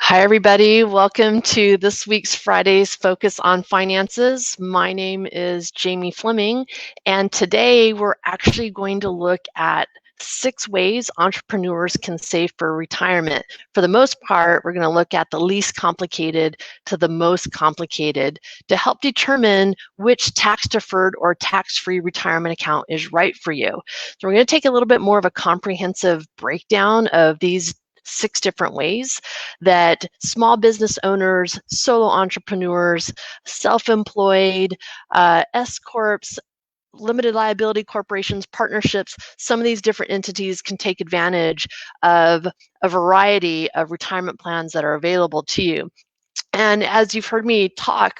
Hi, everybody. Welcome to this week's Friday's Focus on Finances. My name is Jamie Fleming, and today we're actually going to look at 6 ways entrepreneurs can save for retirement. For the most part, we're going to look at the least complicated to the most complicated to help determine which tax-deferred or tax-free retirement account is right for you. So we're going to take a little bit more of a comprehensive breakdown of these 6 different ways that small business owners, solo entrepreneurs, self-employed, S corps, limited liability corporations, partnerships, some of these different entities can take advantage of a variety of retirement plans that are available to you. And as you've heard me talk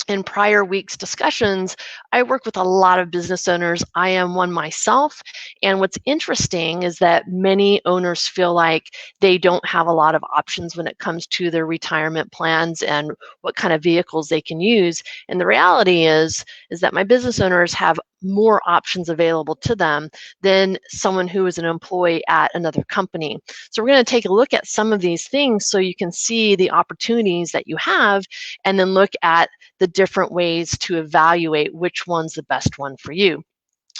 in prior weeks' discussions, I work with a lot of business owners. I am one myself. And what's interesting is that many owners feel like they don't have a lot of options when it comes to their retirement plans and what kind of vehicles they can use. And the reality is that my business owners have more options available to them than someone who is an employee at another company. So we're going to take a look at some of these things so you can see the opportunities that you have and then look at the different ways to evaluate which one's the best one for you.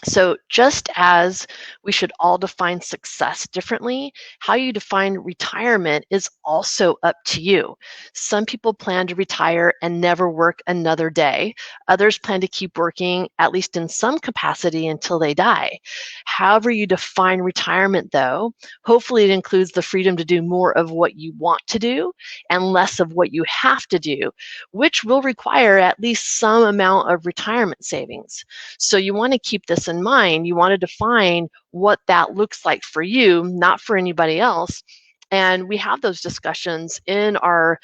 So just as we should all define success differently, how you define retirement is also up to you. Some people plan to retire and never work another day. Others plan to keep working, at least in some capacity, until they die. However you define retirement, though, hopefully it includes the freedom to do more of what you want to do and less of what you have to do, which will require at least some amount of retirement savings. So you want to keep this in mind. You want to define what that looks like for you, not for anybody else. And we have those discussions in our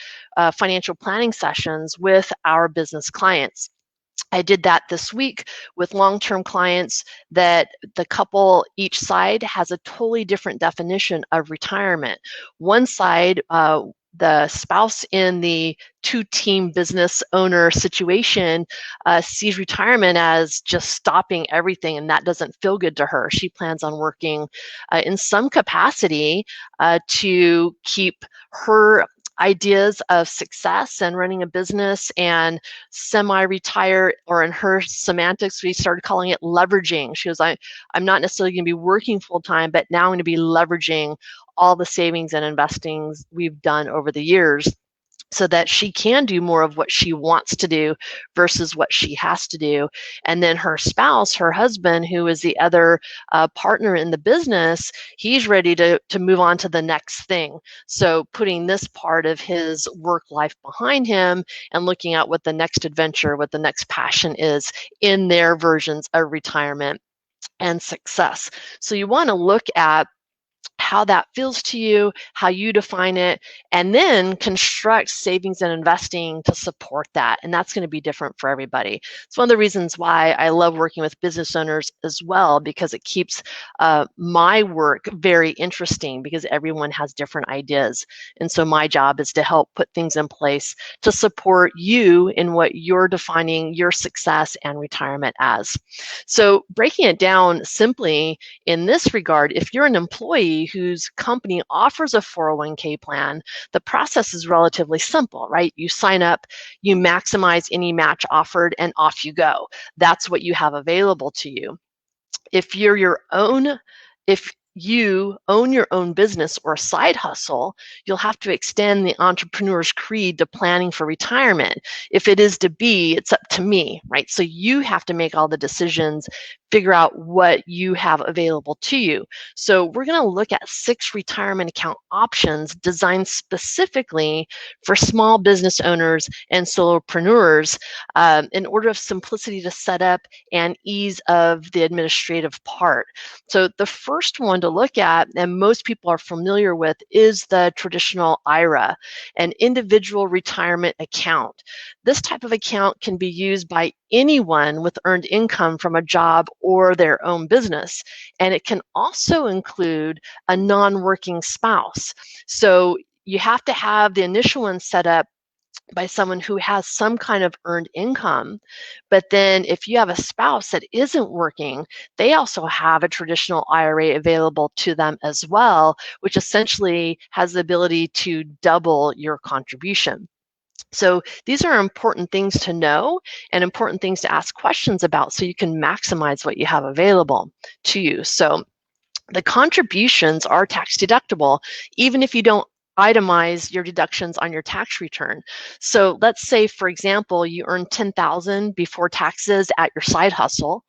financial planning sessions with our business clients. I did that this week with long-term clients that the couple, each side has a totally different definition of retirement. One side, the spouse in the two-team business owner situation sees retirement as just stopping everything, and that doesn't feel good to her. She plans on working in some capacity to keep her ideas of success and running a business and semi-retire, or in her semantics, we started calling it leveraging. She goes, I'm not necessarily going to be working full-time, but now I'm going to be leveraging all the savings and investings we've done over the years so that she can do more of what she wants to do versus what she has to do. And then her spouse, her husband, who is the other partner in the business, he's ready to move on to the next thing. So putting this part of his work life behind him and looking at what the next adventure, what the next passion is in their versions of retirement and success. So you want to look at how that feels to you, how you define it, and then construct savings and investing to support that. And that's going to be different for everybody. It's one of the reasons why I love working with business owners as well, because it keeps my work very interesting because everyone has different ideas. And so my job is to help put things in place to support you in what you're defining your success and retirement as. So breaking it down simply in this regard, if you're an employee whose company offers a 401k plan, the process is relatively simple, right? You sign up, you maximize any match offered, and off you go. That's what you have available to you. If you own your own business or side hustle, you'll have to extend the entrepreneur's creed to planning for retirement. If it is to be, it's up to me, right? So you have to make all the decisions, figure out what you have available to you. So we're going to look at 6 retirement account options designed specifically for small business owners and solopreneurs in order of simplicity to set up and ease of the administrative part. So the first one to look at, and most people are familiar with, is the traditional IRA, an individual retirement account. This type of account can be used by anyone with earned income from a job or their own business. And it can also include a non-working spouse. So you have to have the initial one set up by someone who has some kind of earned income. But then if you have a spouse that isn't working, they also have a traditional IRA available to them as well, which essentially has the ability to double your contribution. So these are important things to know and important things to ask questions about so you can maximize what you have available to you. So the contributions are tax deductible, even if you don't itemize your deductions on your tax return. So let's say, for example, you earn $10,000 before taxes at your side hustle.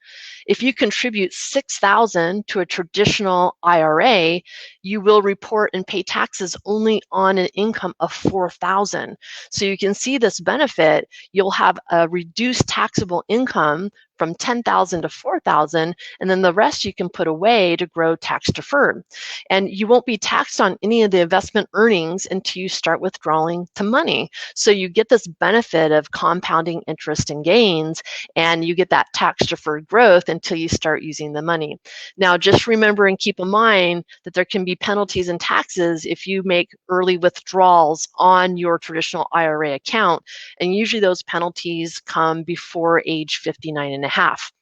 If you contribute $6,000 to a traditional IRA, you will report and pay taxes only on an income of $4,000. So you can see this benefit. You'll have a reduced taxable income from $10,000 to $4,000, and then the rest you can put away to grow tax deferred. And you won't be taxed on any of the investment earnings until you start withdrawing the money. So you get this benefit of compounding interest and gains, and you get that tax deferred growth until you start using the money. Now, just remember and keep in mind that there can be penalties and taxes if you make early withdrawals on your traditional IRA account, and usually those penalties come before age 59 and a half.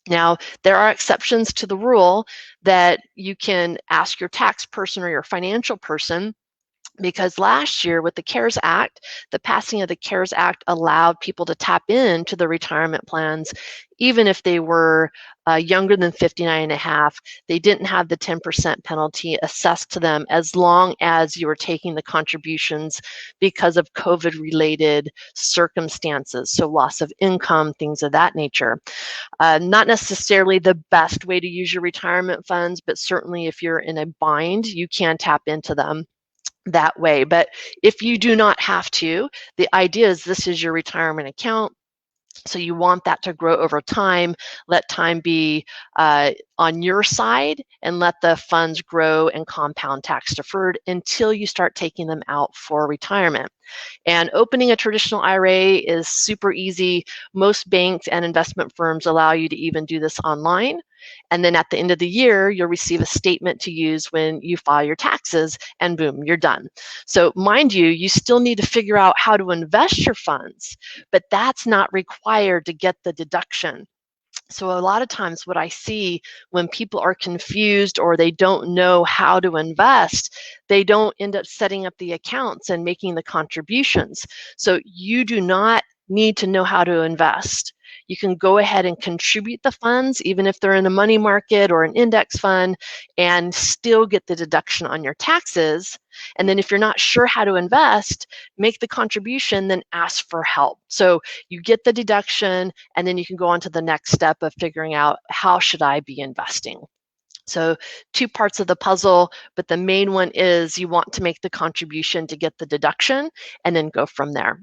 Now, there are exceptions to the rule that you can ask your tax person or your financial person, because last year with the CARES Act, the passing of the CARES Act allowed people to tap into the retirement plans even if they were younger than 59 and a half. They didn't have the 10% penalty assessed to them as long as you were taking the contributions because of COVID-related circumstances, so loss of income, things of that nature. Not necessarily the best way to use your retirement funds, but certainly if you're in a bind, you can tap into them that way. But if you do not have to, the idea is this is your retirement account. So you want that to grow over time. Let time be on your side and let the funds grow and compound tax deferred until you start taking them out for retirement. And opening a traditional IRA is super easy. Most banks and investment firms allow you to even do this online. And then at the end of the year, you'll receive a statement to use when you file your taxes, and boom, you're done. So mind you, you still need to figure out how to invest your funds, but that's not required to get the deduction. So a lot of times what I see when people are confused or they don't know how to invest, they don't end up setting up the accounts and making the contributions. So you do not need to know how to invest. You can go ahead and contribute the funds, even if they're in a money market or an index fund, and still get the deduction on your taxes. And then if you're not sure how to invest, make the contribution, then ask for help. So you get the deduction, and then you can go on to the next step of figuring out, how should I be investing? So two parts of the puzzle, but the main one is you want to make the contribution to get the deduction and then go from there.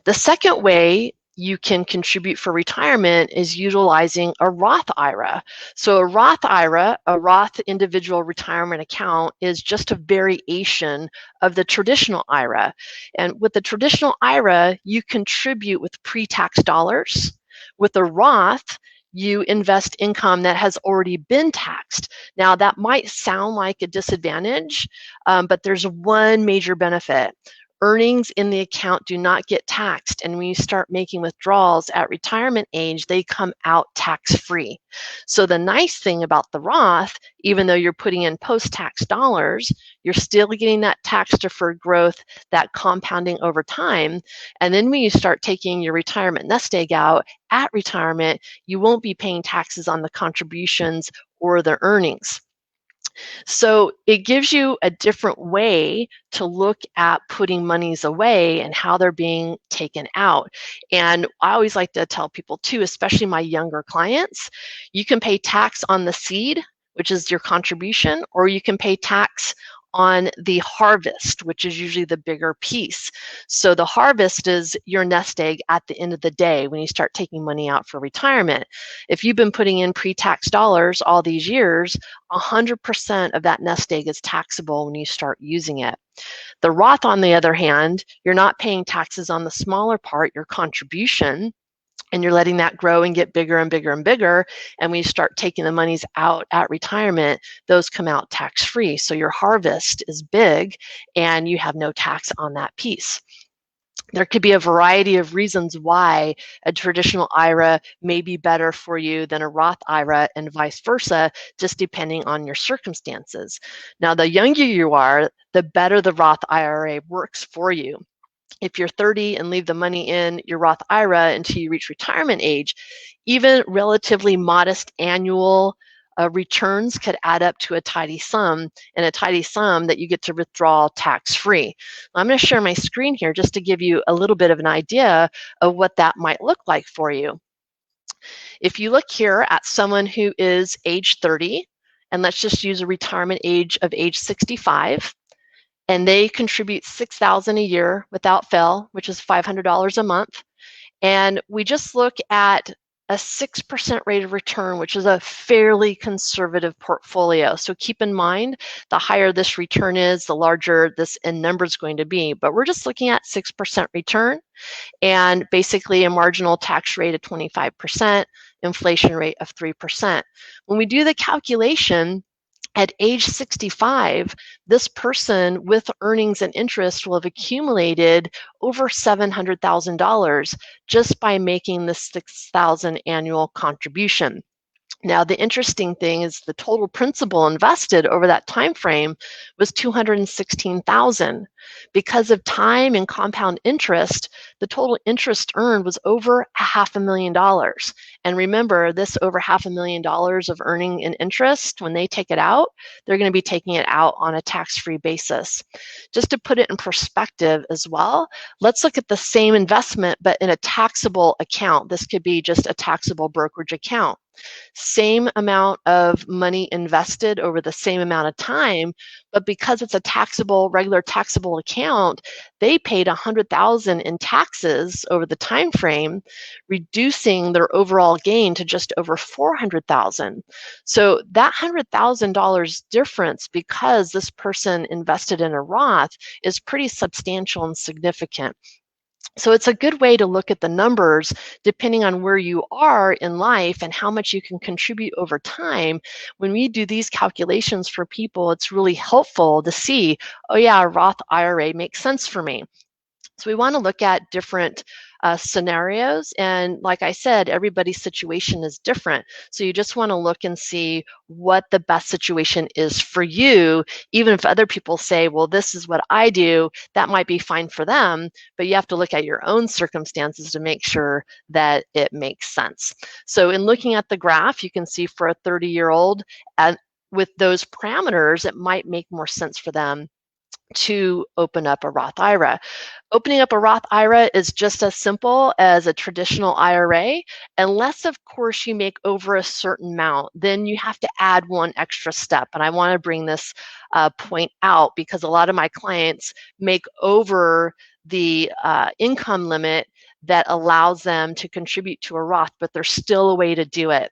The second way you can contribute for retirement is utilizing a Roth IRA. So a Roth IRA, a Roth individual retirement account, is just a variation of the traditional IRA. And with the traditional IRA, you contribute with pre-tax dollars. With a Roth, you invest income that has already been taxed. Now, that might sound like a disadvantage, but there's one major benefit. Earnings in the account do not get taxed, and when you start making withdrawals at retirement age, they come out tax-free. So the nice thing about the Roth, even though you're putting in post-tax dollars, you're still getting that tax-deferred growth, that compounding over time. And then when you start taking your retirement nest egg out at retirement, you won't be paying taxes on the contributions or the earnings. So it gives you a different way to look at putting monies away and how they're being taken out. And I always like to tell people too, especially my younger clients, you can pay tax on the seed, which is your contribution, or you can pay tax on the harvest, which is usually the bigger piece. So the harvest is your nest egg at the end of the day when you start taking money out for retirement. If you've been putting in pre-tax dollars all these years, 100% of that nest egg is taxable when you start using it. The Roth, on the other hand, you're not paying taxes on the smaller part, your contribution, and you're letting that grow and get bigger and bigger and bigger. And when you start taking the monies out at retirement, those come out tax-free. So your harvest is big and you have no tax on that piece. There could be a variety of reasons why a traditional IRA may be better for you than a Roth IRA and vice versa, just depending on your circumstances. Now, the younger you are, the better the Roth IRA works for you. If you're 30 and leave the money in your Roth IRA until you reach retirement age, even relatively modest annual returns could add up to a tidy sum, and a tidy sum that you get to withdraw tax-free. I'm going to share my screen here just to give you a little bit of an idea of what that might look like for you. If you look here at someone who is age 30, and let's just use a retirement age of age 65, and they contribute $6,000 a year without fail, which is $500 a month. And we just look at a 6% rate of return, which is a fairly conservative portfolio. So keep in mind, the higher this return is, the larger this end number is going to be. But we're just looking at 6% return and basically a marginal tax rate of 25%, inflation rate of 3%. When we do the calculation, at age 65, this person with earnings and interest will have accumulated over $700,000 just by making the $6,000 annual contribution. Now, the interesting thing is the total principal invested over that time frame was $216,000. Because of time and compound interest, the total interest earned was over $500,000. And remember, this over $500,000 of earning and interest, when they take it out, they're going to be taking it out on a tax-free basis. Just to put it in perspective as well, let's look at the same investment, but in a taxable account. This could be just a taxable brokerage account. Same amount of money invested over the same amount of time, but because it's a taxable, regular taxable account, they paid $100,000 in taxes over the time frame, reducing their overall gain to just over $400,000. So that $100,000 difference, because this person invested in a Roth, is pretty substantial and significant. So it's a good way to look at the numbers depending on where you are in life and how much you can contribute over time. When we do these calculations for people, it's really helpful to see, oh yeah, a Roth IRA makes sense for me. So we want to look at different scenarios. And like I said, everybody's situation is different. So you just want to look and see what the best situation is for you. Even if other people say, well, this is what I do, that might be fine for them. But you have to look at your own circumstances to make sure that it makes sense. So in looking at the graph, you can see for a 30-year-old, with those parameters, it might make more sense for them to open up a Roth IRA. Opening up a Roth IRA is just as simple as a traditional IRA, unless, of course, you make over a certain amount. Then you have to add one extra step. And I want to bring this point out because a lot of my clients make over the income limit that allows them to contribute to a Roth, but there's still a way to do it.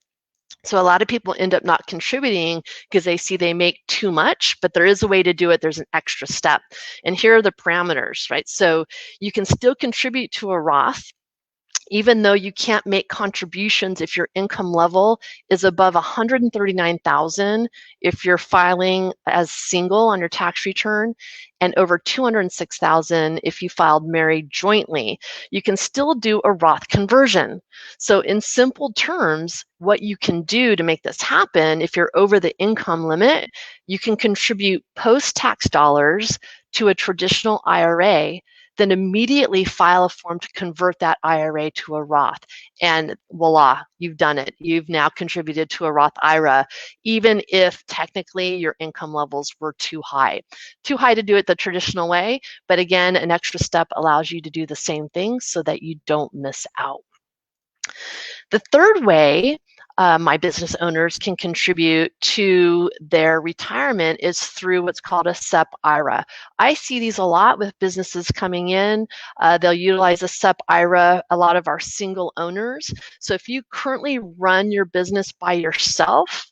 So a lot of people end up not contributing because they see they make too much, but there is a way to do it. There's an extra step. And here are the parameters, right? So you can still contribute to a Roth, even though you can't make contributions if your income level is above $139,000 if you're filing as single on your tax return, and over $206,000 if you filed married jointly. You can still do a Roth conversion. So in simple terms, what you can do to make this happen, if you're over the income limit, you can contribute post-tax dollars to a traditional IRA, then immediately file a form to convert that IRA to a Roth. And voila, you've done it. You've now contributed to a Roth IRA, even if technically your income levels were too high. Too high to do it the traditional way, but again, an extra step allows you to do the same thing so that you don't miss out. The third way my business owners can contribute to their retirement is through what's called a SEP IRA. I see these a lot with businesses coming in. They'll utilize a SEP IRA, a lot of our single owners. So if you currently run your business by yourself,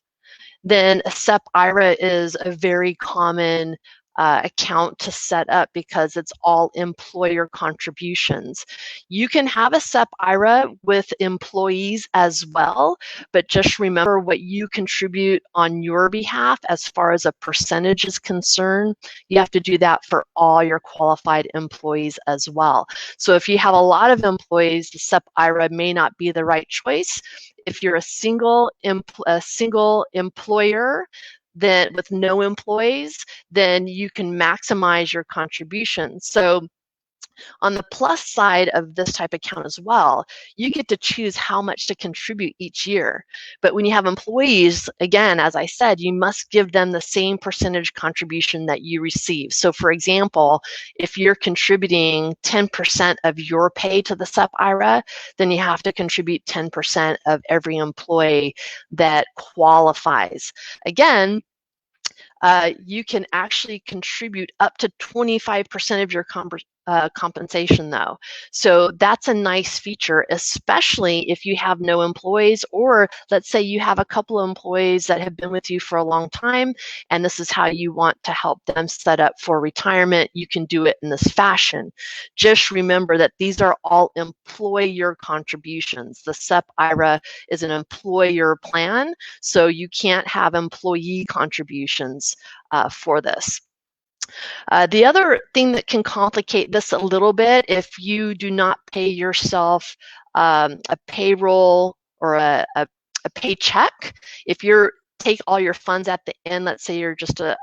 then a SEP IRA is a very common account to set up because it's all employer contributions. You can have a SEP IRA with employees as well, but just remember what you contribute on your behalf as far as a percentage is concerned. You have to do that for all your qualified employees as well. So if you have a lot of employees, the SEP IRA may not be the right choice. If you're a single employer, then with no employees, then you can maximize your contributions. So on the plus side of this type of account as well, you get to choose how much to contribute each year. But when you have employees, again, as I said, you must give them the same percentage contribution that you receive. So for example, if you're contributing 10% of your pay to the SEP IRA, then you have to contribute 10% of every employee that qualifies. Again, you can actually contribute up to 25% of your compensation though. So that's a nice feature, especially if you have no employees, or let's say you have a couple of employees that have been with you for a long time, and this is how you want to help them set up for retirement. You can do it in this fashion. Just remember that these are all employer contributions. The SEP IRA is an employer plan, so you can't have employee contributions for this. The other thing that can complicate this a little bit, if you do not pay yourself a payroll or a paycheck, if you take all your funds at the end, let's say you're just a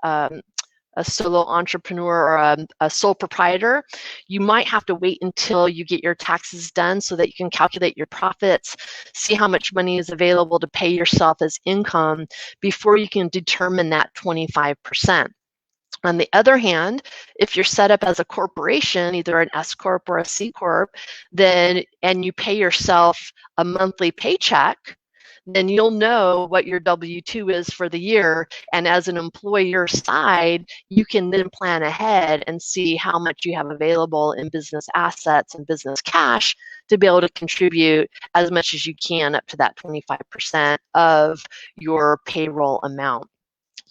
solo entrepreneur or a sole proprietor, you might have to wait until you get your taxes done so that you can calculate your profits, see how much money is available to pay yourself as income before you can determine that 25%. On the other hand, if you're set up as a corporation, either an S Corp or a C Corp, and you pay yourself a monthly paycheck, then you'll know what your W-2 is for the year. And as an employer side, you can then plan ahead and see how much you have available in business assets and business cash to be able to contribute as much as you can up to that 25% of your payroll amount.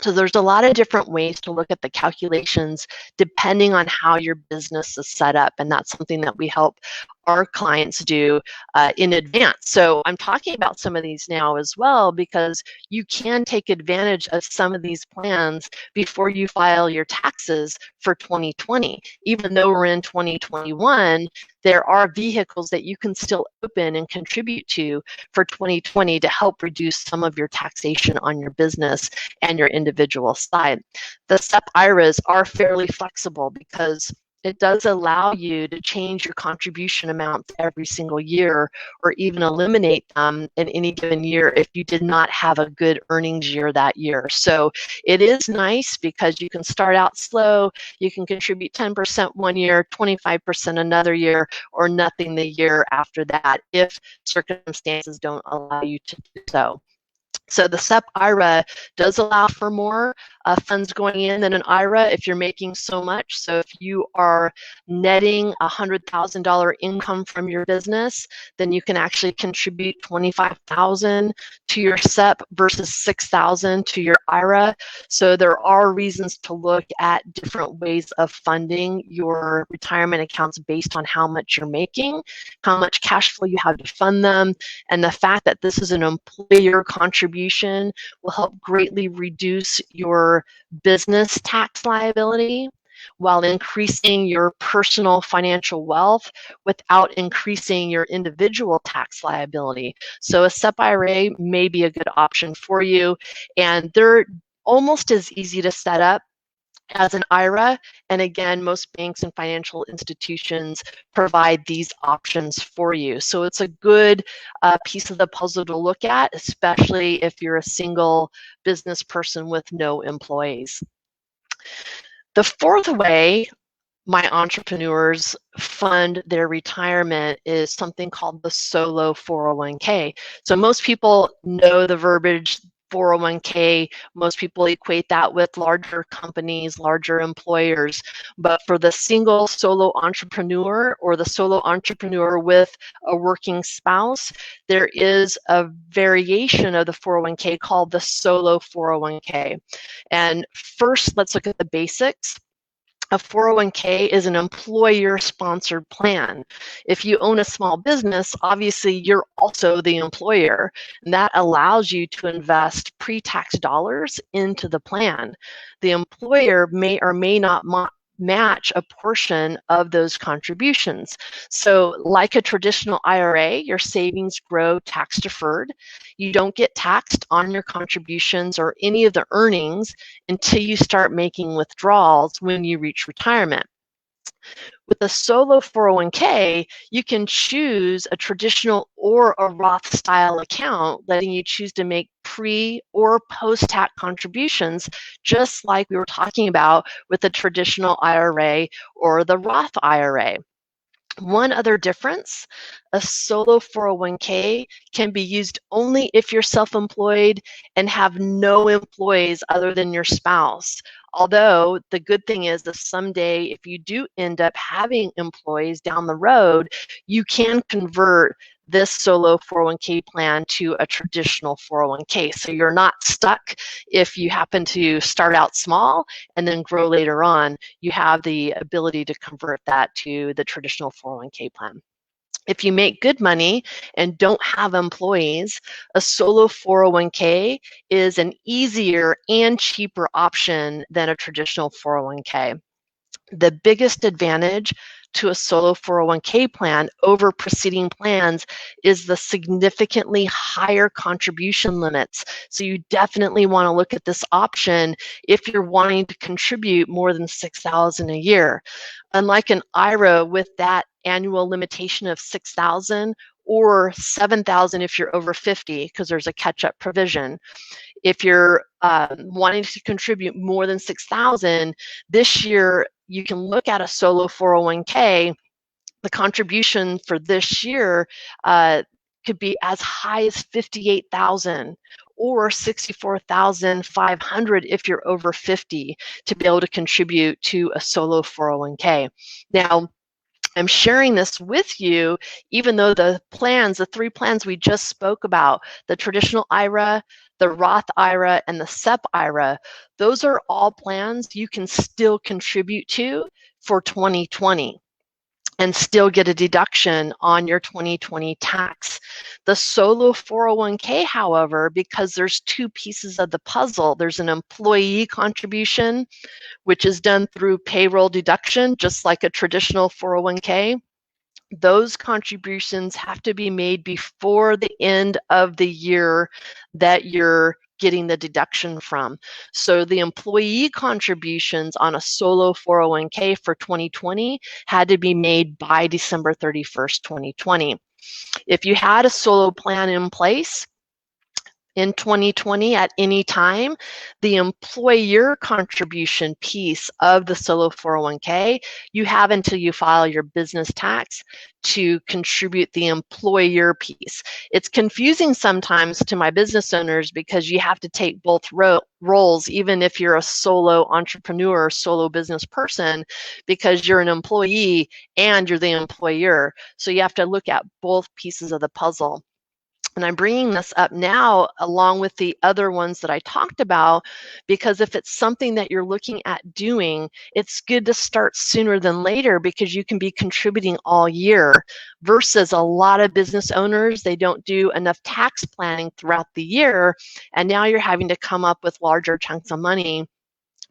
So there's a lot of different ways to look at the calculations depending on how your business is set up, and that's something that we help our clients do in advance. So I'm talking about some of these now as well because you can take advantage of some of these plans before you file your taxes for 2020. Even though we're in 2021, there are vehicles that you can still open and contribute to for 2020 to help reduce some of your taxation on your business and your individual side. The SEP IRAs are fairly flexible because it does allow you to change your contribution amounts every single year, or even eliminate them in any given year if you did not have a good earnings year that year. So it is nice because you can start out slow, you can contribute 10% one year, 25% another year, or nothing the year after that if circumstances don't allow you to do so. So the SEP IRA does allow for more funds going in than an IRA if you're making so much. So if you are netting $100,000 income from your business, then you can actually contribute $25,000 to your SEP versus $6,000 to your IRA. So there are reasons to look at different ways of funding your retirement accounts based on how much you're making, how much cash flow you have to fund them, and the fact that this is an employer contribution will help greatly reduce your business tax liability while increasing your personal financial wealth without increasing your individual tax liability. So a SEP IRA may be a good option for you, and they're almost as easy to set up as an IRA. And again, most banks and financial institutions provide these options for you. So it's a good piece of the puzzle to look at, especially if you're a single business person with no employees. The fourth way my entrepreneurs fund their retirement is something called the solo 401k. So most people know the verbiage 401k. Most people equate that with larger companies, larger employers. But for the single solo entrepreneur or the solo entrepreneur with a working spouse, there is a variation of the 401k called the solo 401k. And first, let's look at the basics. A 401k is an employer-sponsored plan. If you own a small business, obviously you're also the employer, and that allows you to invest pre-tax dollars into the plan. The employer may or may not match a portion of those contributions. So like a traditional IRA, your savings grow tax deferred. You don't get taxed on your contributions or any of the earnings until you start making withdrawals when you reach retirement. With a solo 401k, you can choose a traditional or a Roth style account, letting you choose to make pre or post-tax contributions, just like we were talking about with the traditional IRA or the Roth IRA. One other difference, a solo 401k can be used only if you're self-employed and have no employees other than your spouse. Although the good thing is that someday if you do end up having employees down the road, you can convert this solo 401k plan to a traditional 401k. So you're not stuck if you happen to start out small and then grow later on. You have the ability to convert that to the traditional 401k plan. If you make good money and don't have employees, a solo 401k is an easier and cheaper option than a traditional 401k. The biggest advantage to a solo 401k plan over preceding plans is the significantly higher contribution limits. So you definitely want to look at this option if you're wanting to contribute more than $6,000 a year. Unlike an IRA with that annual limitation of $6,000 or $7,000 if you're over 50, because there's a catch-up provision. If you're wanting to contribute more than $6,000 this year, you can look at a solo 401k. The contribution for this year could be as high as $58,000 or $64,500 if you're over 50 to be able to contribute to a solo 401k. Now, I'm sharing this with you, even though the three plans we just spoke about, the traditional IRA, the Roth IRA, and the SEP IRA, those are all plans you can still contribute to for 2020 and still get a deduction on your 2020 tax. The solo 401k, however, because there's two pieces of the puzzle, there's an employee contribution, which is done through payroll deduction, just like a traditional 401k. Those contributions have to be made before the end of the year that you're getting the deduction from. So the employee contributions on a solo 401k for 2020 had to be made by December 31st, 2020. If you had a solo plan in place in 2020 at any time, the employer contribution piece of the solo 401k, you have until you file your business tax to contribute the employer piece. It's confusing sometimes to my business owners because you have to take both roles, even if you're a solo entrepreneur, solo business person, because you're an employee and you're the employer. So you have to look at both pieces of the puzzle. And I'm bringing this up now along with the other ones that I talked about, because if it's something that you're looking at doing, it's good to start sooner than later because you can be contributing all year versus a lot of business owners, they don't do enough tax planning throughout the year. And now you're having to come up with larger chunks of money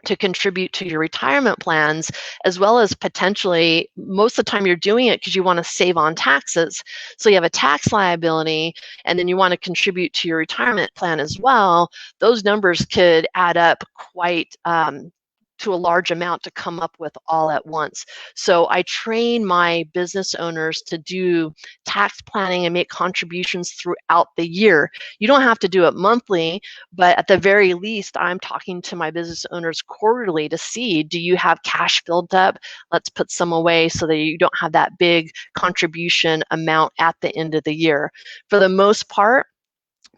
to contribute to your retirement plans, as well as potentially, most of the time you're doing it because you want to save on taxes. So you have a tax liability and then you want to contribute to your retirement plan as well. Those numbers could add up quite to a large amount to come up with all at once. So I train my business owners to do tax planning and make contributions throughout the year. You don't have to do it monthly, but at the very least, I'm talking to my business owners quarterly to see, do you have cash filled up? Let's put some away so that you don't have that big contribution amount at the end of the year. For the most part,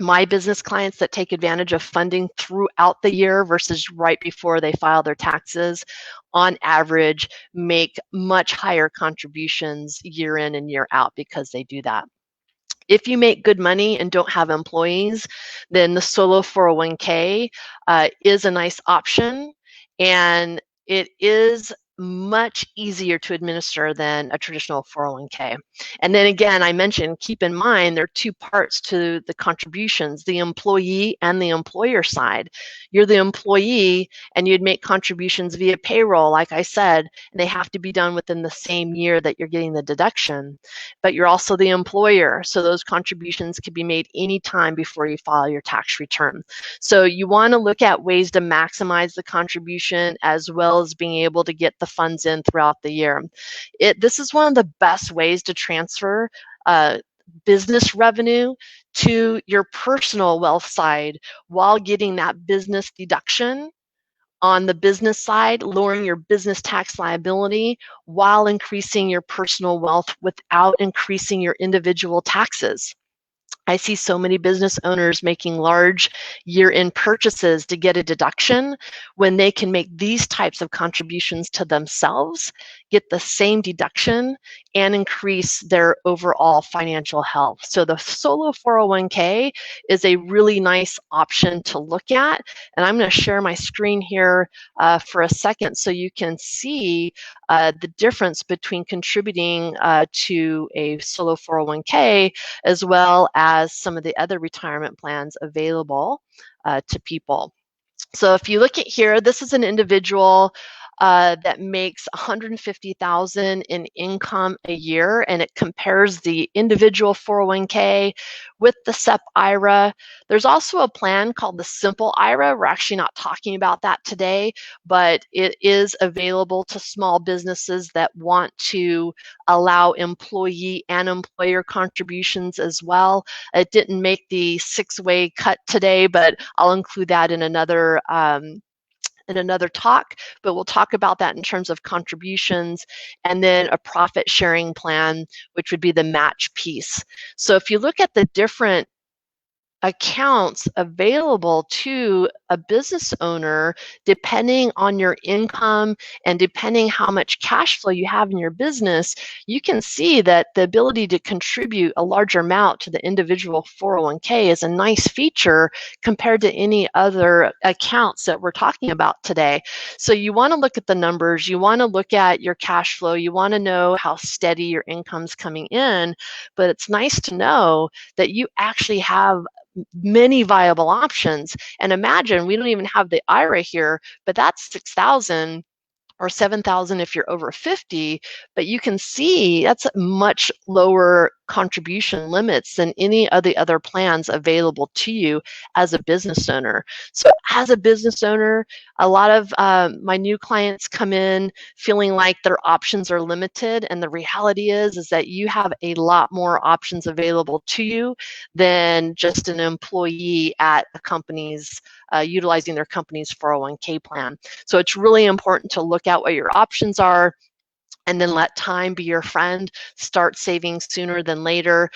my business clients that take advantage of funding throughout the year versus right before they file their taxes, on average, make much higher contributions year in and year out because they do that. If you make good money and don't have employees, then the solo 401k is a nice option, and it is much easier to administer than a traditional 401k. And then again, I mentioned, keep in mind, there are two parts to the contributions, the employee and the employer side. You're the employee and you'd make contributions via payroll, like I said, and they have to be done within the same year that you're getting the deduction. But you're also the employer, so those contributions can be made anytime before you file your tax return. So you want to look at ways to maximize the contribution as well as being able to get the funds in throughout the year. This is one of the best ways to transfer business revenue to your personal wealth side while getting that business deduction on the business side, lowering your business tax liability while increasing your personal wealth without increasing your individual taxes. I see so many business owners making large year-end purchases to get a deduction when they can make these types of contributions to themselves, get the same deduction, and increase their overall financial health. So the solo 401k is a really nice option to look at. And I'm going to share my screen here for a second so you can see the difference between contributing to a solo 401k as well as some of the other retirement plans available to people. So if you look at here, this is an individual that makes $150,000 in income a year, and it compares the individual 401k with the SEP IRA. There's also a plan called the Simple IRA. We're actually not talking about that today, but it is available to small businesses that want to allow employee and employer contributions as well. It didn't make the 6-way cut today, but I'll include that in another talk, but we'll talk about that in terms of contributions, and then a profit sharing plan, which would be the match piece. So if you look at the different accounts available to a business owner, depending on your income and depending how much cash flow you have in your business, you can see that the ability to contribute a larger amount to the individual 401k is a nice feature compared to any other accounts that we're talking about today. So you want to look at the numbers, you want to look at your cash flow, you want to know how steady your income's coming in, but it's nice to know that you actually have many viable options. And imagine, we don't even have the IRA here, but that's 6,000 or 7,000 if you're over 50, but you can see that's much lower contribution limits than any of the other plans available to you as a business owner. So as a business owner, a lot of my new clients come in feeling like their options are limited, and the reality is that you have a lot more options available to you than just an employee at a company's utilizing their company's 401k plan. So it's really important to look at what your options are, and then let time be your friend. Start saving sooner than later.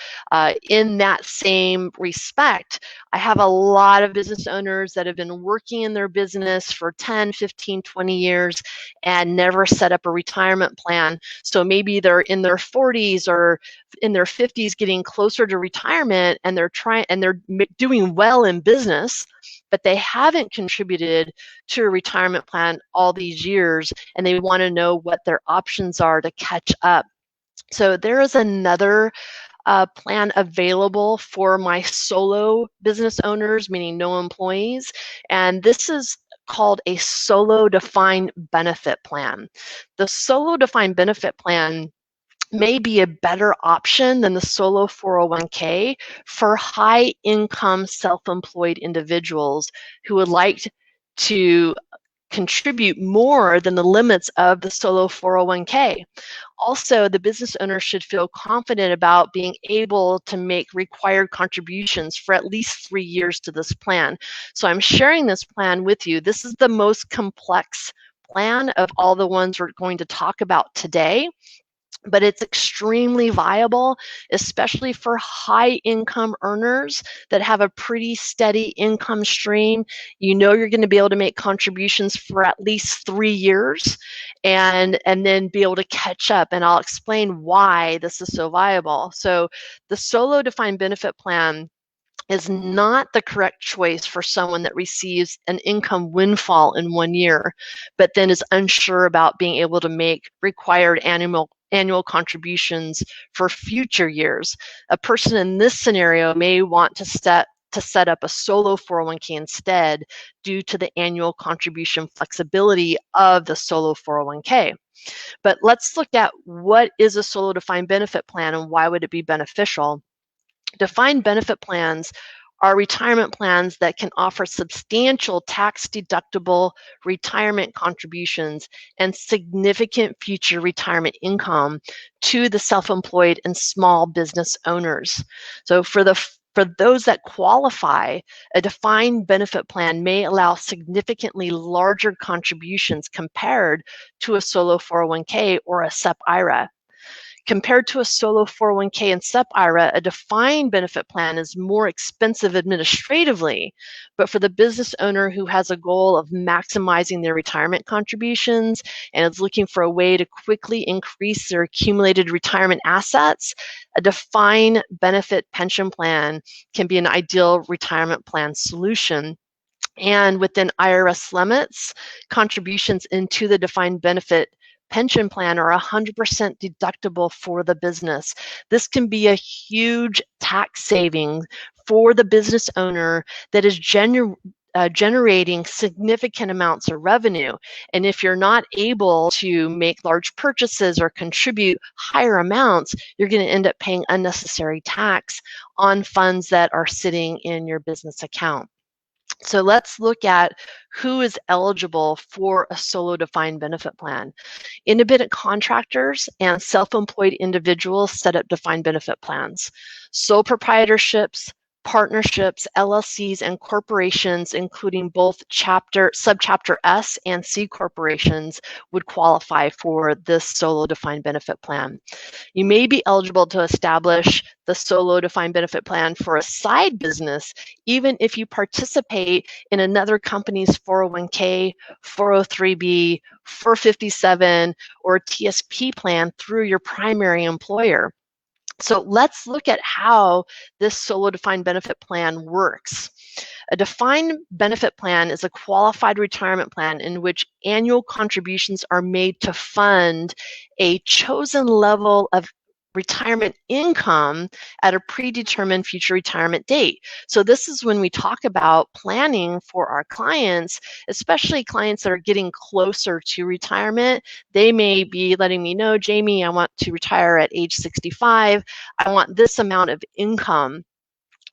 In that same respect, I have a lot of business owners that have been working in their business for 10, 15, 20 years and never set up a retirement plan. So maybe they're in their 40s or in their 50s getting closer to retirement, and they're doing well in business, but they haven't contributed to a retirement plan all these years, and they want to know what their options are to catch up. So there is another plan available for my solo business owners, meaning no employees, and this is called a solo defined benefit plan. The solo defined benefit plan may be a better option than the solo 401k for high income self-employed individuals who would like to contribute more than the limits of the solo 401k. Also, the business owner should feel confident about being able to make required contributions for at least 3 years to this plan. So I'm sharing this plan with you. This is the most complex plan of all the ones we're going to talk about today, but it's extremely viable, especially for high income earners that have a pretty steady income stream. You know you're going to be able to make contributions for at least 3 years and then be able to catch up. And I'll explain why this is so viable. So the solo defined benefit plan is not the correct choice for someone that receives an income windfall in 1 year, but then is unsure about being able to make required annual contributions for future years. A person in this scenario may want to set up a solo 401k instead due to the annual contribution flexibility of the solo 401k. But let's look at what is a solo defined benefit plan and why would it be beneficial. Defined benefit plans are retirement plans that can offer substantial tax-deductible retirement contributions and significant future retirement income to the self-employed and small business owners. So for those that qualify, a defined benefit plan may allow significantly larger contributions compared to a solo 401k or a SEP IRA. Compared to a solo 401k and SEP IRA, a defined benefit plan is more expensive administratively, but for the business owner who has a goal of maximizing their retirement contributions and is looking for a way to quickly increase their accumulated retirement assets, a defined benefit pension plan can be an ideal retirement plan solution. And within IRS limits, contributions into the defined benefit pension plan are 100% deductible for the business. This can be a huge tax saving for the business owner that is generating significant amounts of revenue. And if you're not able to make large purchases or contribute higher amounts, you're going to end up paying unnecessary tax on funds that are sitting in your business account. So let's look at who is eligible for a solo defined benefit plan. Independent contractors and self-employed individuals set up defined benefit plans. Sole proprietorships, partnerships, LLCs, and corporations, including both subchapter S and C corporations, would qualify for this solo defined benefit plan. You may be eligible to establish the solo defined benefit plan for a side business, even if you participate in another company's 401k, 403b, 457, or TSP plan through your primary employer. So let's look at how this solo defined benefit plan works. A defined benefit plan is a qualified retirement plan in which annual contributions are made to fund a chosen level of retirement income at a predetermined future retirement date. So this is when we talk about planning for our clients, especially clients that are getting closer to retirement. They may be letting me know, Jamie, I want to retire at age 65. I want this amount of income.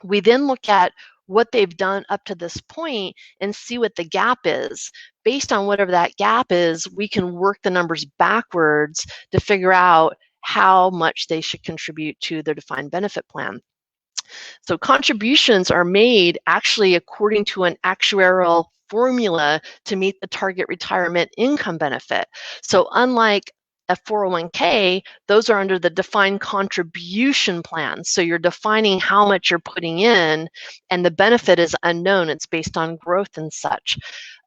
We then look at what they've done up to this point and see what the gap is. Based on whatever that gap is, we can work the numbers backwards to figure out how much they should contribute to their defined benefit plan. So contributions are made actually according to an actuarial formula to meet the target retirement income benefit. So unlike a 401k, those are under the defined contribution plan. So you're defining how much you're putting in, and the benefit is unknown. It's based on growth and such.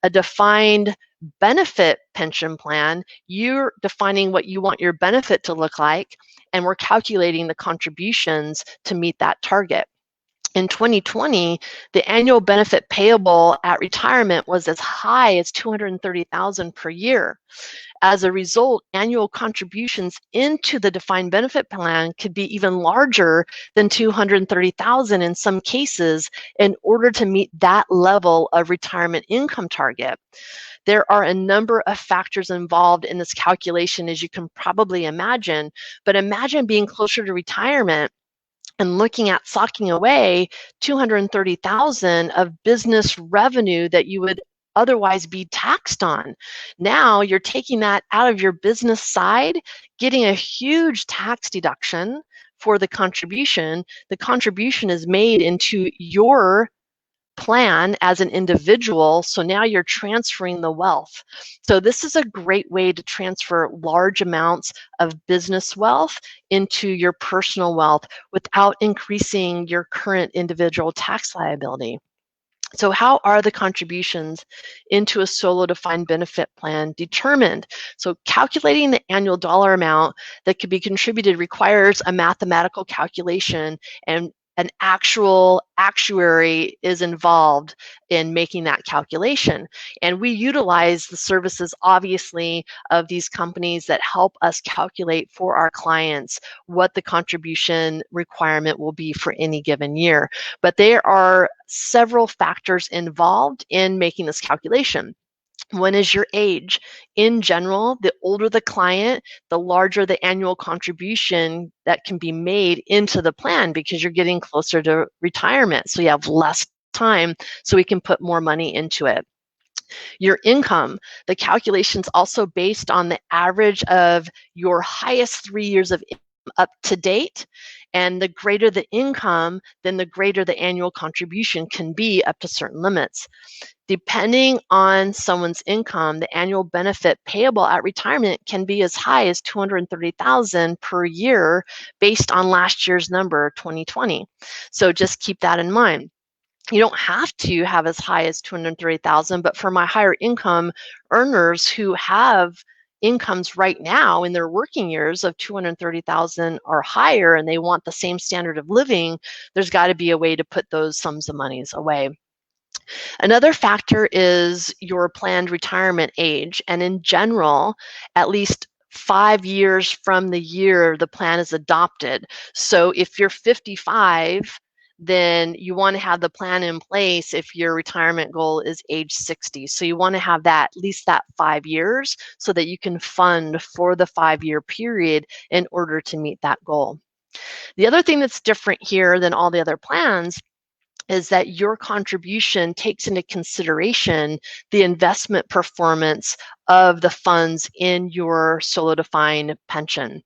A defined benefit pension plan, you're defining what you want your benefit to look like, and we're calculating the contributions to meet that target. In 2020, the annual benefit payable at retirement was as high as $230,000 per year. As a result, annual contributions into the defined benefit plan could be even larger than $230,000 in some cases in order to meet that level of retirement income target. There are a number of factors involved in this calculation, as you can probably imagine, but imagine being closer to retirement and looking at socking away $230,000 of business revenue that you would otherwise be taxed on. Now you're taking that out of your business side, getting a huge tax deduction for the contribution. The contribution is made into your plan as an individual, so now you're transferring the wealth. So this is a great way to transfer large amounts of business wealth into your personal wealth without increasing your current individual tax liability. So how are the contributions into a solo defined benefit plan determined? So calculating the annual dollar amount that could be contributed requires a mathematical calculation, and an actual actuary is involved in making that calculation. And we utilize the services, obviously, of these companies that help us calculate for our clients what the contribution requirement will be for any given year. But there are several factors involved in making this calculation. One is your age. In general, the older the client, the larger the annual contribution that can be made into the plan because you're getting closer to retirement. So you have less time, so we can put more money into it. Your income, the calculation's also based on the average of your highest 3 years of income up to date. And the greater the income, then the greater the annual contribution can be up to certain limits. Depending on someone's income, the annual benefit payable at retirement can be as high as $230,000 per year based on last year's number, 2020. So just keep that in mind. You don't have to have as high as $230,000, but for my higher income earners who have incomes right now in their working years of $230,000 or higher, and they want the same standard of living, there's got to be a way to put those sums of monies away. Another factor is your planned retirement age, and in general, at least 5 years from the year the plan is adopted. So if you're 55, then you want to have the plan in place if your retirement goal is age 60. So you want to have that at least that 5 years so that you can fund for the 5-year period in order to meet that goal. The other thing that's different here than all the other plans is that your contribution takes into consideration the investment performance of the funds in your solo defined pension.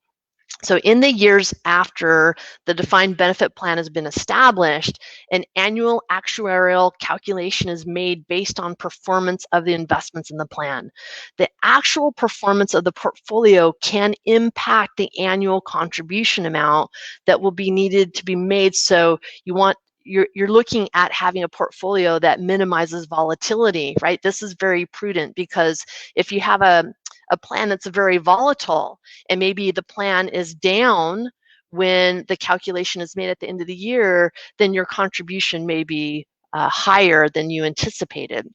So in the years after the defined benefit plan has been established, an annual actuarial calculation is made based on performance of the investments in the plan. The actual performance of the portfolio can impact the annual contribution amount that will be needed to be made. So you're looking at having a portfolio that minimizes volatility, right? This is very prudent because if you have a plan that's very volatile and maybe the plan is down when the calculation is made at the end of the year, then your contribution may be higher than you anticipated.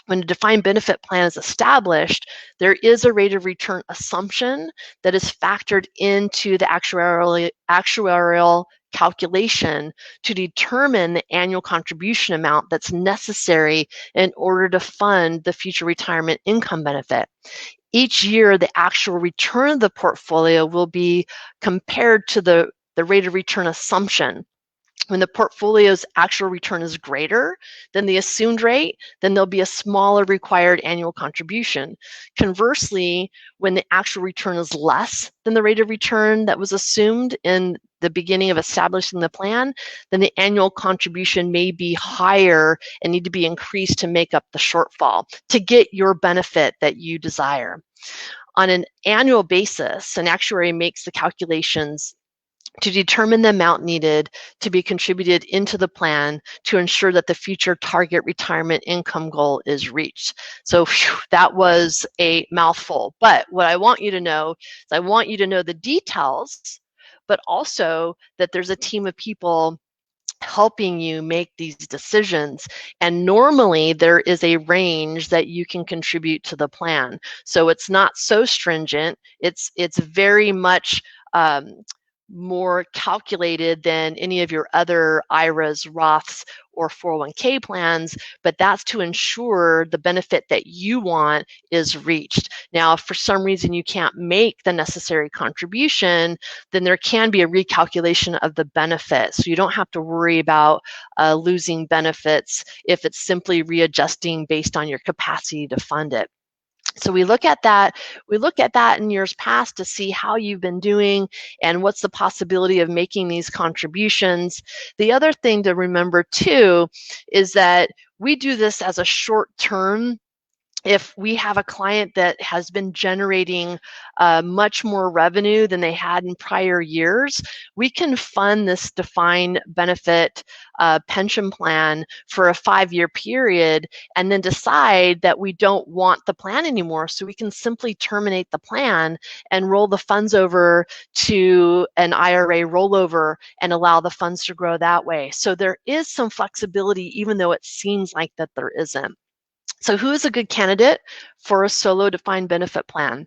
When a defined benefit plan is established, there is a rate of return assumption that is factored into the actuarial calculation to determine the annual contribution amount that's necessary in order to fund the future retirement income benefit. Each year, the actual return of the portfolio will be compared to the rate of return assumption. When the portfolio's actual return is greater than the assumed rate, then there'll be a smaller required annual contribution. Conversely, when the actual return is less than the rate of return that was assumed in the beginning of establishing the plan, then the annual contribution may be higher and need to be increased to make up the shortfall to get your benefit that you desire. On an annual basis, an actuary makes the calculations to determine the amount needed to be contributed into the plan to ensure that the future target retirement income goal is reached. So that was a mouthful. But what I want you to know is I want you to know the details, but also that there's a team of people helping you make these decisions. And normally there is a range that you can contribute to the plan. So it's not so stringent. It's very much more calculated than any of your other IRAs, Roths, or 401k plans, but that's to ensure the benefit that you want is reached. Now, if for some reason you can't make the necessary contribution, then there can be a recalculation of the benefit. So you don't have to worry about losing benefits if it's simply readjusting based on your capacity to fund it. So we look at that in years past to see how you've been doing and what's the possibility of making these contributions. The other thing to remember too is that we do this as a short-term if we have a client that has been generating much more revenue than they had in prior years, we can fund this defined benefit pension plan for a 5-year period and then decide that we don't want the plan anymore. So we can simply terminate the plan and roll the funds over to an IRA rollover and allow the funds to grow that way. So there is some flexibility, even though it seems like that there isn't. So who is a good candidate for a solo defined benefit plan?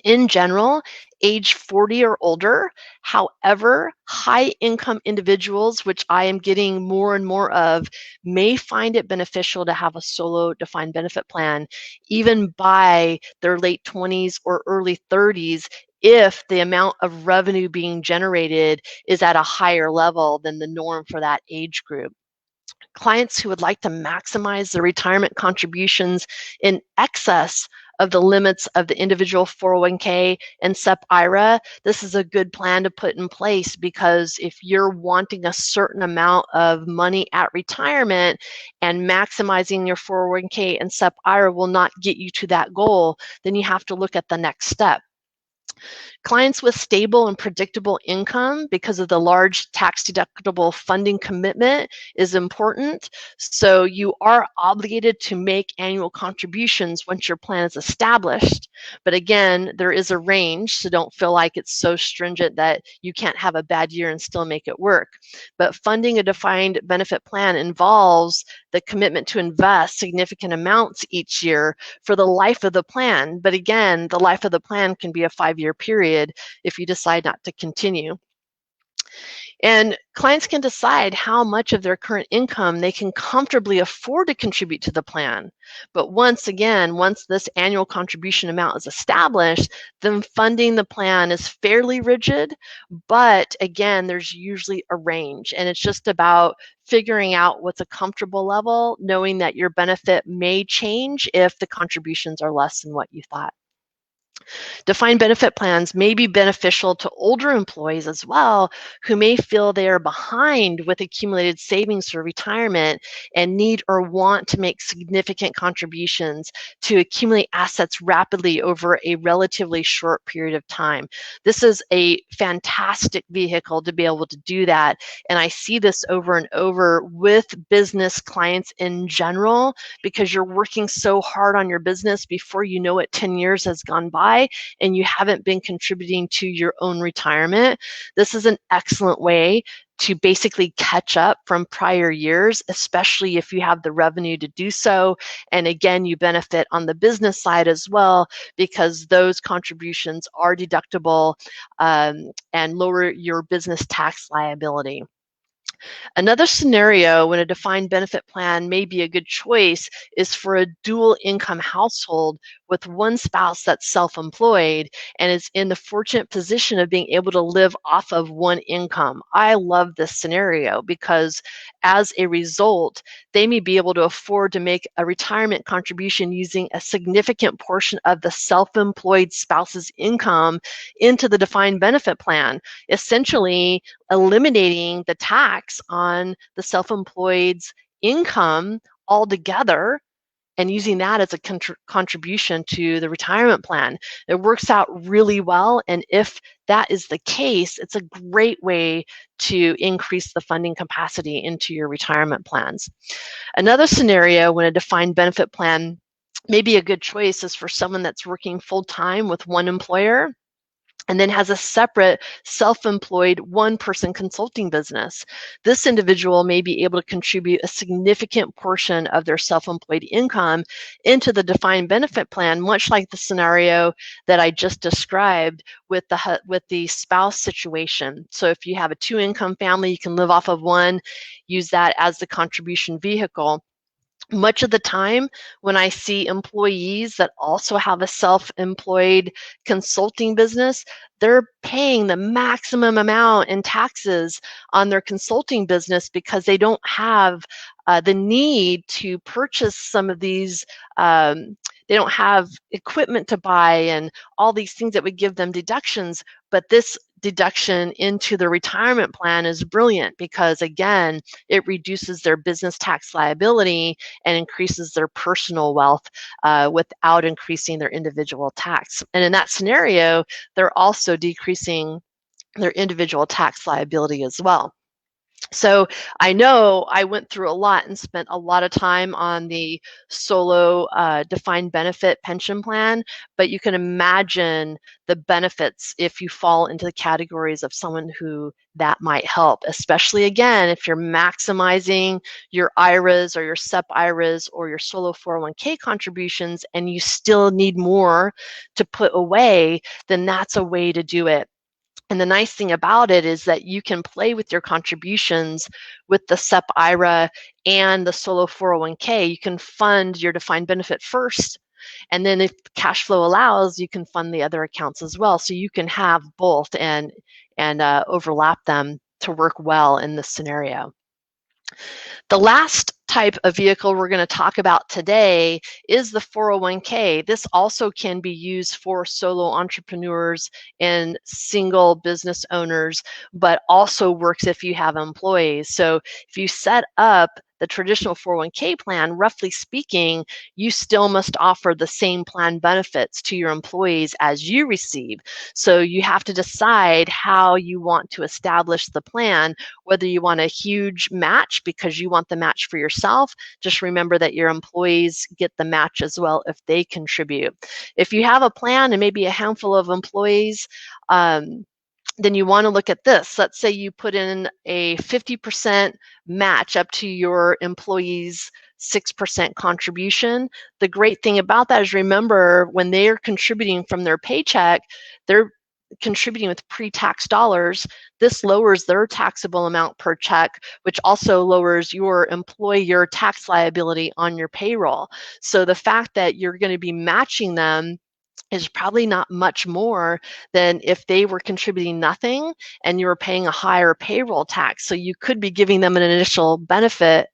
In general, age 40 or older. However, high income individuals, which I am getting more and more of, may find it beneficial to have a solo defined benefit plan, even by their late 20s or early 30s, if the amount of revenue being generated is at a higher level than the norm for that age group. Clients who would like to maximize their retirement contributions in excess of the limits of the individual 401k and SEP IRA, this is a good plan to put in place, because if you're wanting a certain amount of money at retirement and maximizing your 401k and SEP IRA will not get you to that goal, then you have to look at the next step. Clients with stable and predictable income, because of the large tax-deductible funding commitment, is important. So you are obligated to make annual contributions once your plan is established. But again, there is a range, so don't feel like it's so stringent that you can't have a bad year and still make it work. But funding a defined benefit plan involves the commitment to invest significant amounts each year for the life of the plan. But again, the life of the plan can be a 5-year period if you decide not to continue. And clients can decide how much of their current income they can comfortably afford to contribute to the plan. But once this annual contribution amount is established, then funding the plan is fairly rigid. But again, there's usually a range, and it's just about figuring out what's a comfortable level, knowing that your benefit may change if the contributions are less than what you thought. Defined benefit plans may be beneficial to older employees as well, who may feel they are behind with accumulated savings for retirement and need or want to make significant contributions to accumulate assets rapidly over a relatively short period of time. This is a fantastic vehicle to be able to do that. And I see this over and over with business clients in general, because you're working so hard on your business, before you know it, 10 years has gone by and you haven't been contributing to your own retirement. This is an excellent way to basically catch up from prior years, especially if you have the revenue to do so. And again, you benefit on the business side as well, because those contributions are deductible and lower your business tax liability. Another scenario when a defined benefit plan may be a good choice is for a dual income household with one spouse that's self-employed and is in the fortunate position of being able to live off of one income. I love this scenario, because as a result, they may be able to afford to make a retirement contribution using a significant portion of the self-employed spouse's income into the defined benefit plan, essentially eliminating the tax on the self-employed's income altogether and using that as a contribution to the retirement plan. It works out really well, and if that is the case, it's a great way to increase the funding capacity into your retirement plans. Another scenario when a defined benefit plan may be a good choice is for someone that's working full-time with one employer and then has a separate self-employed one-person consulting business. This individual may be able to contribute a significant portion of their self-employed income into the defined benefit plan, much like the scenario that I just described with the spouse situation. So if you have a 2-income family, you can live off of one, use that as the contribution vehicle. Much of the time, when I see employees that also have a self-employed consulting business, they're paying the maximum amount in taxes on their consulting business because they don't have the need to purchase some of these they don't have equipment to buy and all these things that would give them deductions. But this deduction into the retirement plan is brilliant because, again, it reduces their business tax liability and increases their personal wealth without increasing their individual tax. And in that scenario, they're also decreasing their individual tax liability as well. So I know I went through a lot and spent a lot of time on the solo defined benefit pension plan, but you can imagine the benefits if you fall into the categories of someone who that might help, especially again, if you're maximizing your IRAs or your SEP IRAs or your solo 401k contributions and you still need more to put away, then that's a way to do it. And the nice thing about it is that you can play with your contributions with the SEP IRA and the solo 401k. You can fund your defined benefit first, and then if cash flow allows, you can fund the other accounts as well. So you can have both and overlap them to work well in this scenario. The last type of vehicle we're going to talk about today is the 401k. This also can be used for solo entrepreneurs and single business owners, but also works if you have employees. So if you set up the traditional 401k plan, roughly speaking, you still must offer the same plan benefits to your employees as you receive. So you have to decide how you want to establish the plan, whether you want a huge match because you want the match for yourself. Just remember that your employees get the match as well if they contribute. If you have a plan and maybe a handful of employees, then you want to look at this. Let's say you put in a 50% match up to your employees' 6% contribution. The great thing about that is, remember, when they are contributing from their paycheck, they're contributing with pre-tax dollars. This lowers their taxable amount per check, which also lowers your employer tax liability on your payroll. So the fact that you're going to be matching them is probably not much more than if they were contributing nothing and you were paying a higher payroll tax. So you could be giving them an additional benefit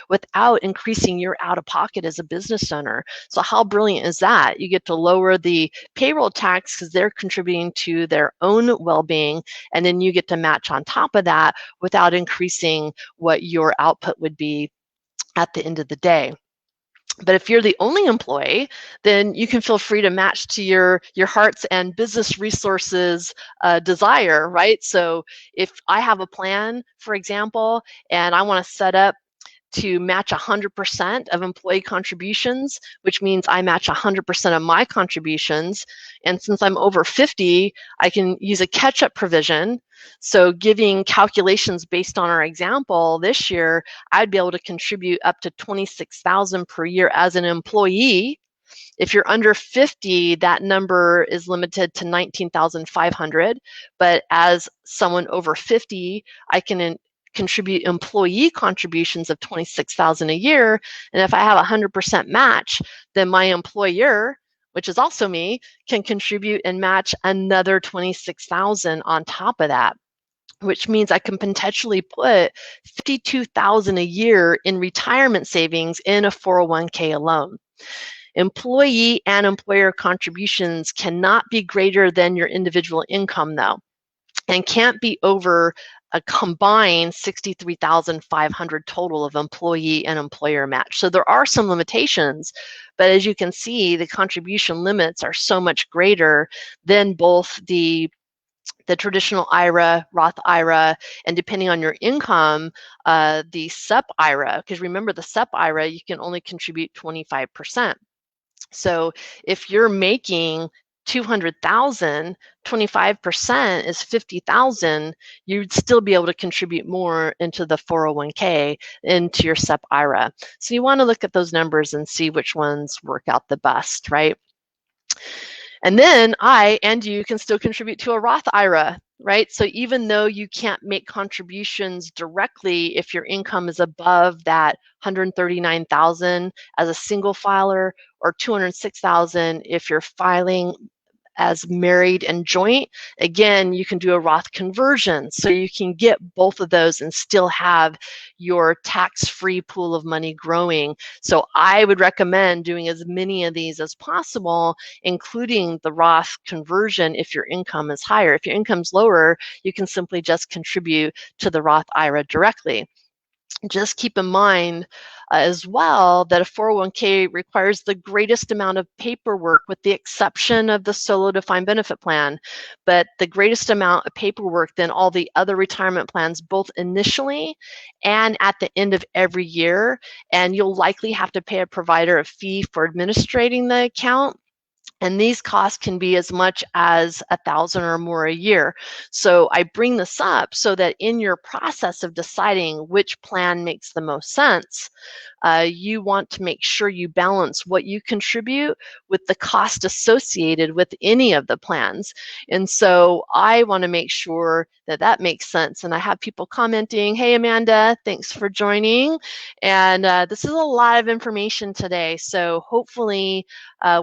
without increasing your out-of-pocket as a business owner. So how brilliant is that? You get to lower the payroll tax because they're contributing to their own well-being, and then you get to match on top of that without increasing what your output would be at the end of the day. But if you're the only employee, then you can feel free to match to your heart's and business resources desire, right? So if I have a plan, for example, and I want to set up to match 100% of employee contributions, which means I match 100% of my contributions. And since I'm over 50, I can use a catch-up provision. So giving calculations based on our example this year, I'd be able to contribute up to $26,000 per year as an employee. If you're under 50, that number is limited to $19,500. But as someone over 50, I can contribute employee contributions of $26,000 a year. And if I have a 100% match, then my employer, which is also me, can contribute and match another $26,000 on top of that, which means I can potentially put $52,000 a year in retirement savings in a 401k alone. Employee and employer contributions cannot be greater than your individual income, though, and can't be over a combined $63,500 total of employee and employer match. So there are some limitations, but as you can see, the contribution limits are so much greater than both the traditional IRA, Roth IRA, and depending on your income, the SEP IRA, because remember the SEP IRA, you can only contribute 25%. So if you're making 200,000, 25% is 50,000, you'd still be able to contribute more into the 401k, into your SEP IRA. So you want to look at those numbers and see which ones work out the best, right? And then I and you can still contribute to a Roth IRA, right? So even though you can't make contributions directly if your income is above that 139,000 as a single filer, or 206,000 if you're filing as married and joint, again, you can do a Roth conversion. So you can get both of those and still have your tax-free pool of money growing. So I would recommend doing as many of these as possible, including the Roth conversion if your income is higher. If your income's lower, you can simply just contribute to the Roth IRA directly. Just keep in mind as well that a 401k requires the greatest amount of paperwork with the exception of the solo defined benefit plan, but the greatest amount of paperwork than all the other retirement plans, both initially and at the end of every year. And you'll likely have to pay a provider a fee for administrating the account. And these costs can be as much as $1,000 or more a year. So I bring this up so that in your process of deciding which plan makes the most sense, you want to make sure you balance what you contribute with the cost associated with any of the plans. And so I want to make sure that that makes sense. And I have people commenting, hey, Amanda, thanks for joining. And this is a lot of information today. So hopefully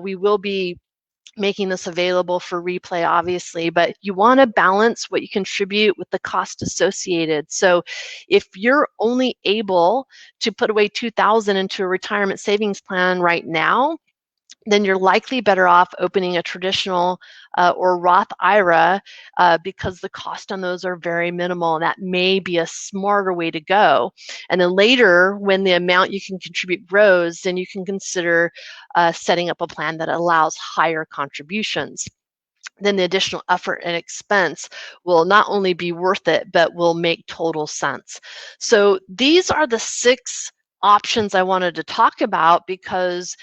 we will be making this available for replay, obviously, but you want to balance what you contribute with the cost associated. So if you're only able to put away $2,000 into a retirement savings plan right now, then you're likely better off opening a traditional or Roth IRA because the cost on those are very minimal, and that may be a smarter way to go. And then later, when the amount you can contribute grows, then you can consider setting up a plan that allows higher contributions. Then the additional effort and expense will not only be worth it, but will make total sense. So these are the 6 options I wanted to talk about because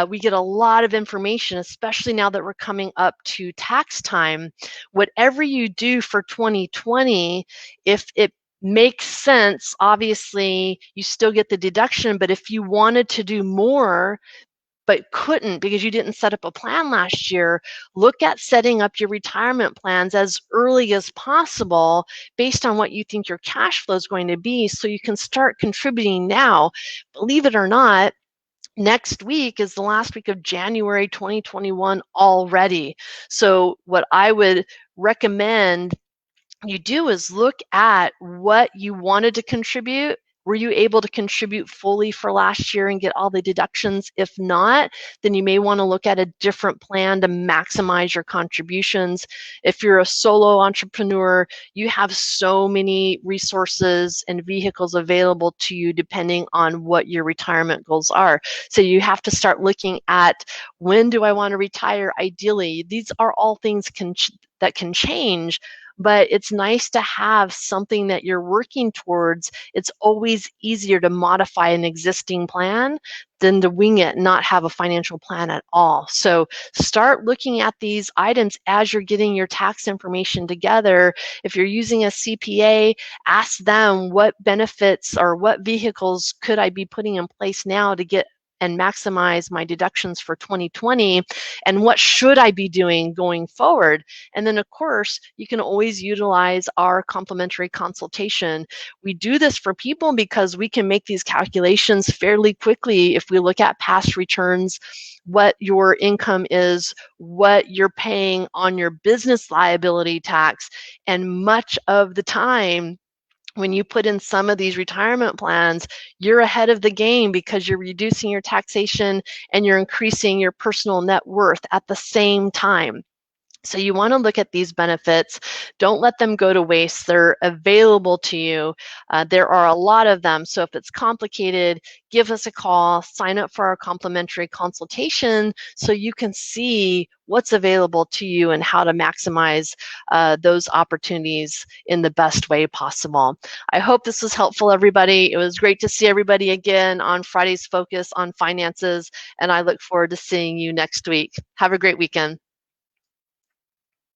we get a lot of information, especially now that we're coming up to tax time. Whatever you do for 2020, if it makes sense, obviously you still get the deduction, but if you wanted to do more, but couldn't because you didn't set up a plan last year, look at setting up your retirement plans as early as possible based on what you think your cash flow is going to be so you can start contributing now. Believe it or not, next week is the last week of January 2021 already. So what I would recommend you do is look at what you wanted to contribute. Were you able to contribute fully for last year and get all the deductions? If not, then you may want to look at a different plan to maximize your contributions. If you're a solo entrepreneur, you have so many resources and vehicles available to you depending on what your retirement goals are. So you have to start looking at, when do I want to retire ideally? These are all things that can change, but it's nice to have something that you're working towards. It's always easier to modify an existing plan than to wing it and not have a financial plan at all. So start looking at these items as you're getting your tax information together. If you're using a CPA, ask them what benefits or what vehicles could I be putting in place now to get and maximize my deductions for 2020, and what should I be doing going forward? And then of course, you can always utilize our complimentary consultation. We do this for people because we can make these calculations fairly quickly if we look at past returns, what your income is, what you're paying on your business liability tax, and much of the time, when you put in some of these retirement plans, you're ahead of the game because you're reducing your taxation and you're increasing your personal net worth at the same time. So you want to look at these benefits. Don't let them go to waste. They're available to you. There are a lot of them. So if it's complicated, give us a call, sign up for our complimentary consultation so you can see what's available to you and how to maximize those opportunities in the best way possible. I hope this was helpful, everybody. It was great to see everybody again on Friday's Focus on Finances, and I look forward to seeing you next week. Have a great weekend.